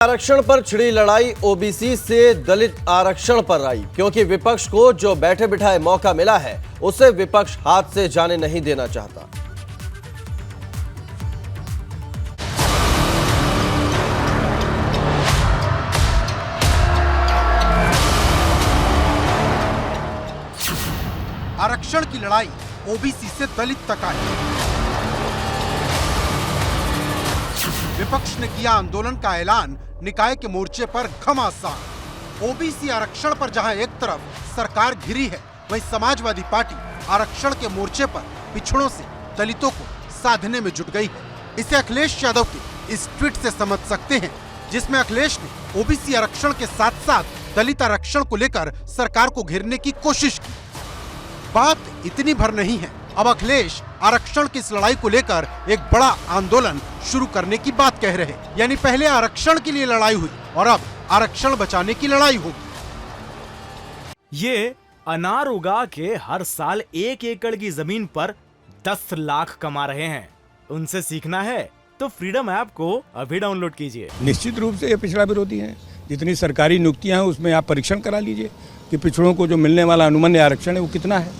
आरक्षण पर छिड़ी लड़ाई ओबीसी से दलित आरक्षण पर आई, क्योंकि विपक्ष को जो बैठे बिठाए मौका मिला है उसे विपक्ष हाथ से जाने नहीं देना चाहता। आरक्षण की लड़ाई ओबीसी से दलित तक आई। विपक्ष ने किया आंदोलन का ऐलान, निकाय के मोर्चे पर घमासान। ओबीसी आरक्षण पर जहां एक तरफ सरकार घिरी है, वहीं समाजवादी पार्टी आरक्षण के मोर्चे पर पिछड़ों से दलितों को साधने में जुट गई है। इसे अखिलेश यादव के इस ट्वीट से समझ सकते हैं, जिसमें अखिलेश ने ओबीसी आरक्षण के साथ साथ दलित आरक्षण को लेकर सरकार को घेरने की कोशिश की। बात इतनी भर नहीं है, अब अखिलेश आरक्षण की इस लड़ाई को लेकर एक बड़ा आंदोलन शुरू करने की बात कह रहे हैं। यानी पहले आरक्षण के लिए लड़ाई हुई और अब आरक्षण बचाने की लड़ाई होगी। ये अनार उगा के हर साल 1 एकड़ की जमीन पर 10 लाख कमा रहे हैं। उनसे सीखना है तो फ्रीडम ऐप को अभी डाउनलोड कीजिए। निश्चित रूप से ये पिछड़ा विरोधी है। जितनी सरकारी नियुक्तियां हैं उसमें आप परीक्षण करा लीजिए कि पिछड़ों को जो मिलने वाला अनुमन्य आरक्षण है वो कितना है,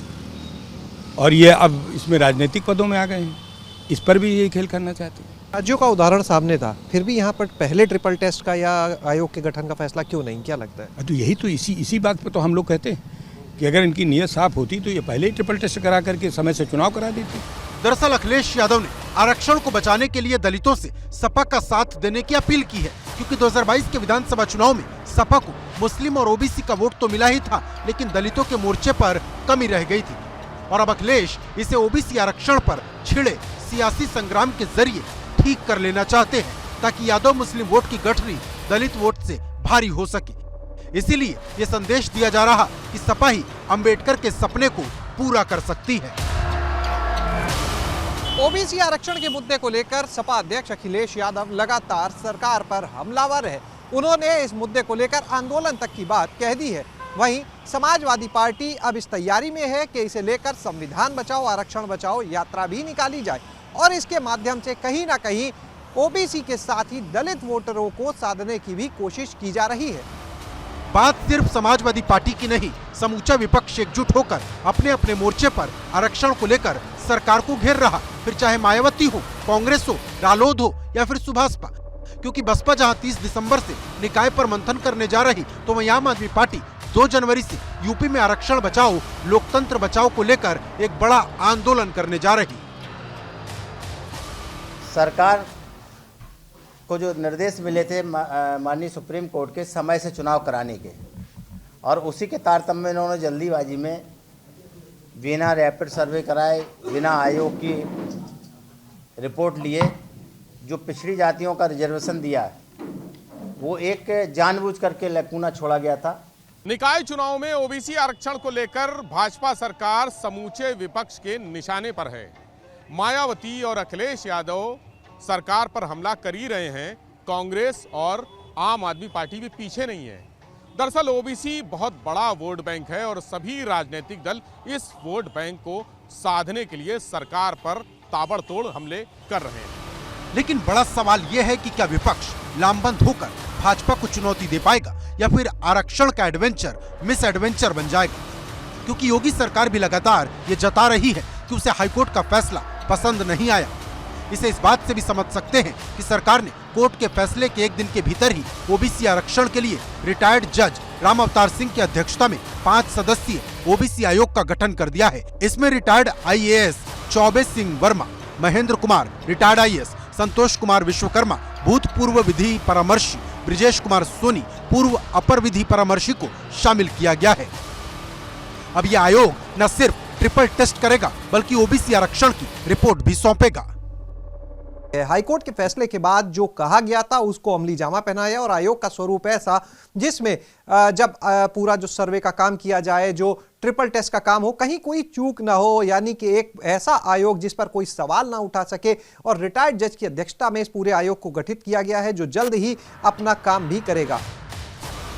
और ये अब इसमें राजनीतिक पदों में आ गए हैं। इस पर भी यही खेल करना चाहते हैं। राज्यों का उदाहरण सामने था, फिर भी यहाँ पर पहले ट्रिपल टेस्ट का या आयोग के गठन का फैसला क्यों नहीं, क्या लगता है? तो यही तो इसी बात पर तो हम लोग कहते हैं कि अगर इनकी नीयत साफ होती तो ये पहले ही ट्रिपल टेस्ट करा करके समय से चुनाव करा देती। दरअसल अखिलेश यादव ने आरक्षण को बचाने के लिए दलितों से सपा का साथ देने की अपील की है, क्योंकि 2022 के विधानसभा चुनाव में सपा को मुस्लिम और ओबीसी का वोट तो मिला ही था, लेकिन दलितों के मोर्चे पर कमी रह गई थी। और अब अखिलेश इसे ओबीसी आरक्षण पर छिड़े सियासी संग्राम के जरिए ठीक कर लेना चाहते हैं, ताकि यादव मुस्लिम वोट की गठरी दलित वोट से भारी हो सके। इसीलिए ये संदेश दिया जा रहा कि सपा ही अंबेडकर के सपने को पूरा कर सकती है। ओबीसी आरक्षण के मुद्दे को लेकर सपा अध्यक्ष अखिलेश यादव लगातार सरकार पर हमलावर है। उन्होंने इस मुद्दे को लेकर आंदोलन तक की बात कह दी है। वहीं समाजवादी पार्टी अब इस तैयारी में है कि इसे लेकर संविधान बचाओ आरक्षण बचाओ यात्रा भी निकाली जाए और इसके माध्यम से कहीं ना कहीं ओबीसी के साथ ही दलित वोटरों को साधने की भी कोशिश की जा रही है। बात सिर्फ समाजवादी पार्टी की नहीं, समूचा विपक्ष एकजुट होकर अपने अपने मोर्चे पर आरक्षण को लेकर सरकार को घेर रहा, फिर चाहे मायावती हो, कांग्रेस हो, रालोद हो या फिर सुभाषपा। क्योंकि बसपा जहां 30 दिसंबर से निकाय पर मंथन करने जा रही, तो वहीं आम आदमी पार्टी 2 जनवरी से यूपी में आरक्षण बचाओ लोकतंत्र बचाओ को लेकर एक बड़ा आंदोलन करने जा रही। सरकार को जो निर्देश मिले थे माननीय सुप्रीम कोर्ट के समय से चुनाव कराने के, और उसी के तारतम्य में इन्होंने जल्दीबाजी में बिना रैपिड सर्वे कराए, बिना आयोग की रिपोर्ट लिए जो पिछड़ी जातियों का रिजर्वेशन दिया वो एक जानबूझ करके लैकुना छोड़ा गया था। निकाय चुनाव में ओबीसी आरक्षण को लेकर भाजपा सरकार समूचे विपक्ष के निशाने पर है। मायावती और अखिलेश यादव सरकार पर हमला कर ही रहे हैं, कांग्रेस और आम आदमी पार्टी भी पीछे नहीं है। दरअसल ओबीसी बहुत बड़ा वोट बैंक है और सभी राजनीतिक दल इस वोट बैंक को साधने के लिए सरकार पर ताबड़तोड़ हमले कर रहे हैं। लेकिन बड़ा सवाल यह है कि क्या विपक्ष लामबंद होकर भाजपा को चुनौती दे पाएगा या फिर आरक्षण का एडवेंचर मिस एडवेंचर बन जाएगा? क्योंकि योगी सरकार भी लगातार ये जता रही है कि उसे हाईकोर्ट का फैसला पसंद नहीं आया। इसे इस बात से भी समझ सकते हैं कि सरकार ने कोर्ट के फैसले के 1 दिन के भीतर ही ओबीसी आरक्षण के लिए रिटायर्ड जज राम अवतार सिंह की अध्यक्षता में 5 सदस्यीय ओबीसी आयोग का गठन कर दिया है। इसमें retired IAS Choubey Singh Verma, Mahendra Kumar retired IAS, Santosh Kumar Vishwakarma भूतपूर्व विधि परामर्शी, ब्रिजेश कुमार सोनी पूर्व अपर विधि परामर्शी को शामिल किया गया है। अब यह आयोग न सिर्फ ट्रिपल टेस्ट करेगा बल्कि ओबीसी आरक्षण की रिपोर्ट भी सौंपेगा। हाईकोर्ट के फैसले के बाद जो कहा गया था उसको अमली जामा पहनाया और आयोग का स्वरूप ऐसा जिसमें जब पूरा जो सर्वे का काम किया जाए, जो ट्रिपल टेस्ट का काम हो, कहीं कोई चूक ना हो, यानी कि एक ऐसा आयोग जिस पर कोई सवाल ना उठा सके। और रिटायर्ड जज की अध्यक्षता में इस पूरे आयोग को गठित किया गया है जो जल्द ही अपना काम भी करेगा।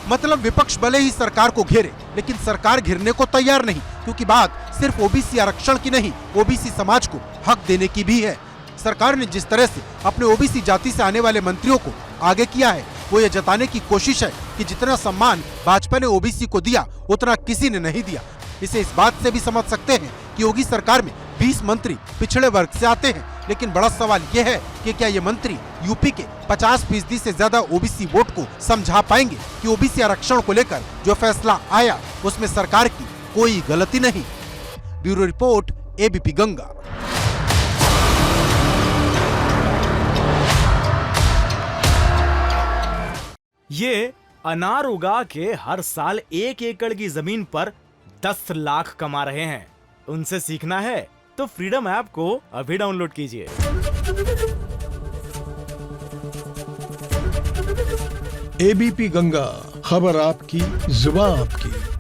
मतलब विपक्ष भले ही सरकार को घेरे, लेकिन सरकार घिरने को तैयार नहीं, क्योंकि बात सिर्फ ओबीसी आरक्षण की नहीं, ओबीसी समाज को हक देने की भी है। सरकार ने जिस तरह से अपने ओबीसी जाति से आने वाले मंत्रियों को आगे किया है, वो ये जताने की कोशिश है कि जितना सम्मान भाजपा ने ओबीसी को दिया उतना किसी ने नहीं दिया। इसे इस बात से भी समझ सकते हैं कि योगी सरकार में 20 मंत्री पिछड़े वर्ग से आते हैं, लेकिन बड़ा सवाल यह है कि क्या ये मंत्री यूपी के 50% से ज्यादा ओबीसी वोट को समझा पाएंगे कि ओबीसी आरक्षण को लेकर जो फैसला आया उसमें सरकार की कोई गलती नहीं। Bureau report, ABP Ganga. ये अनार उगा के हर साल 1 एकड़ की जमीन पर 10 लाख कमा रहे हैं। उनसे सीखना है तो फ्रीडम ऐप को अभी डाउनलोड कीजिए। एबीपी गंगा, खबर आपकी, जुबान आपकी।